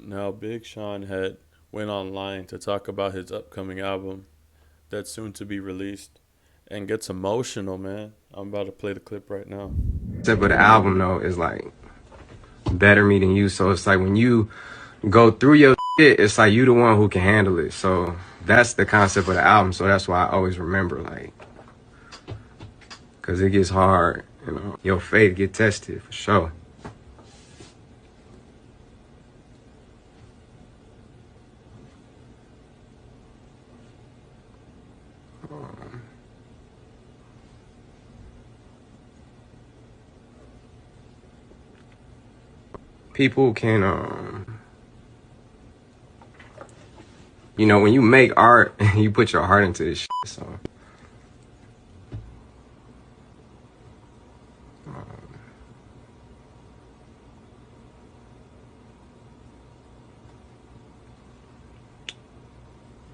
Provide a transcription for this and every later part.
Now, Big Sean had went online to talk about his upcoming album that's soon to be released and gets emotional, man. I'm about to play the clip right now. Except for the album though is like better me than you. So it's like when you go through your shit, it's like you the one who can handle it. So that's the concept of the album. So that's why I always remember, like, cause it gets hard, you know. Your faith get tested for sure. People can, you know, when you make art, you put your heart into this shit. So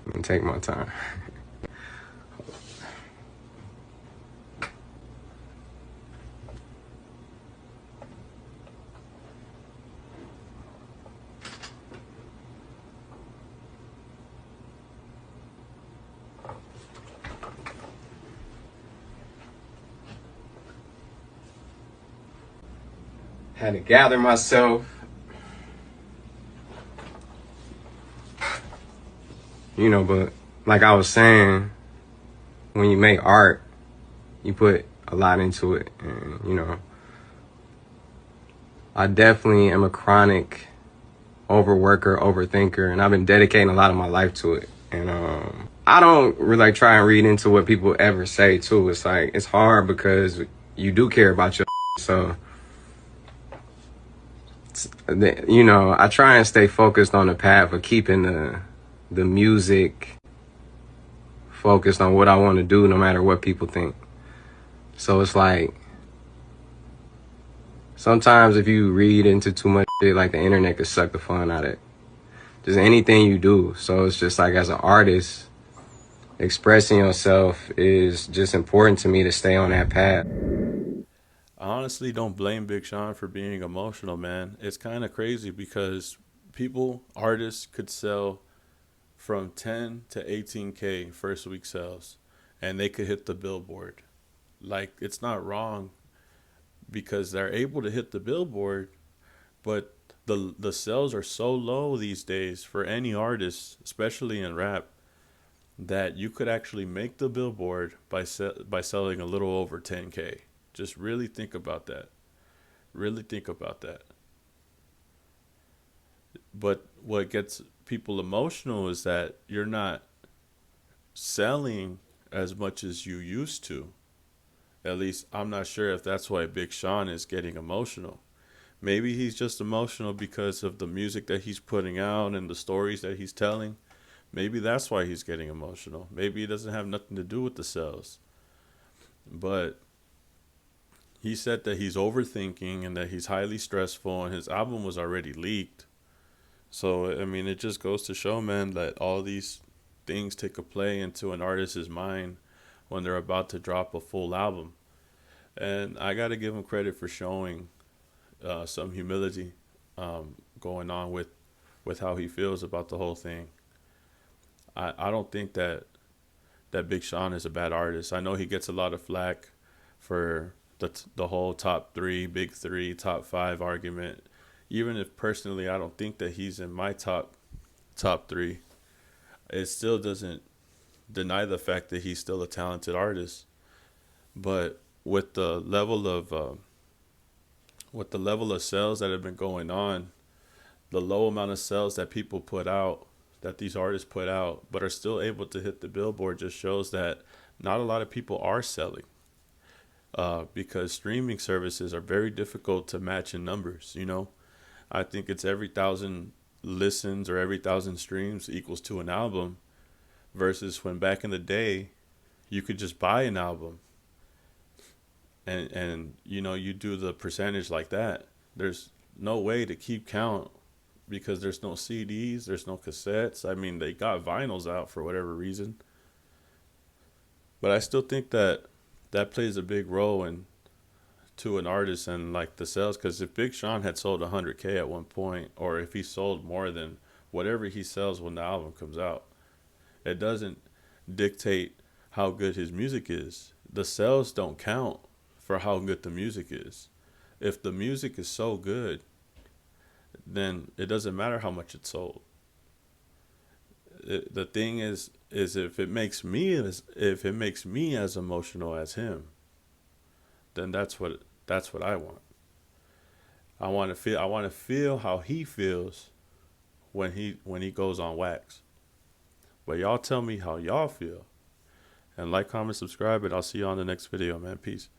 I'm gonna take my time. Had to gather myself, you know, but like I was saying, when you make art, you put a lot into it. And, you know, I definitely am a chronic overworker, overthinker, and I've been dedicating a lot of my life to it. And I don't really like try and read into what people ever say too. It's like it's hard because you do care about your so you know, I try and stay focused on the path of keeping the music focused on what I want to do no matter what people think. So it's like sometimes if you read into too much shit, like the internet could suck the fun out of it. Just anything you do. So it's just like as an artist, expressing yourself is just important to me to stay on that path. I honestly don't blame Big Sean for being emotional, man. It's kind of crazy because artists could sell from 10 to 18K first week sales and they could hit the billboard. Like, it's not wrong because they're able to hit the billboard, but the sales are so low these days for any artist, especially in rap, that you could actually make the billboard by selling a little over 10K. Just really think about that. Really think about that. But what gets people emotional is that you're not selling as much as you used to. At least I'm not sure if that's why Big Sean is getting emotional. Maybe he's just emotional because of the music that he's putting out and the stories that he's telling. Maybe that's why he's getting emotional. Maybe it doesn't have nothing to do with the sales. But he said that he's overthinking and that he's highly stressful and his album was already leaked. So, I mean, it just goes to show, man, that all these things take a play into an artist's mind when they're about to drop a full album. And I got to give him credit for showing some humility going on with how he feels about the whole thing. I don't think that Big Sean is a bad artist. I know he gets a lot of flack for the whole top three, big three, top five argument. Even if personally I don't think that he's in my top three, it still doesn't deny the fact that he's still a talented artist. But with the level of sales that have been going on, the low amount of sales that people put out, that these artists put out, but are still able to hit the billboard, just shows that not a lot of people are selling. Because streaming services are very difficult to match in numbers. You know, I think it's every thousand listens or every thousand streams equals to an album, versus when back in the day you could just buy an album and you know you do the percentage like that. There's no way to keep count because there's no CDs, there's no cassettes. I mean, they got vinyls out for whatever reason, but I still think that that plays a big role in to an artist and like the sales. Because if Big Sean had sold 100K at one point, or if he sold more than whatever he sells when the album comes out, it doesn't dictate how good his music is. The sales don't count for how good the music is. If the music is so good, then it doesn't matter how much it sold. The thing is if it makes me as emotional as him, then that's what I want. I want to feel how he feels when he goes on wax. But y'all tell me how y'all feel. And like, comment, subscribe, and I'll see you on the next video, man. Peace.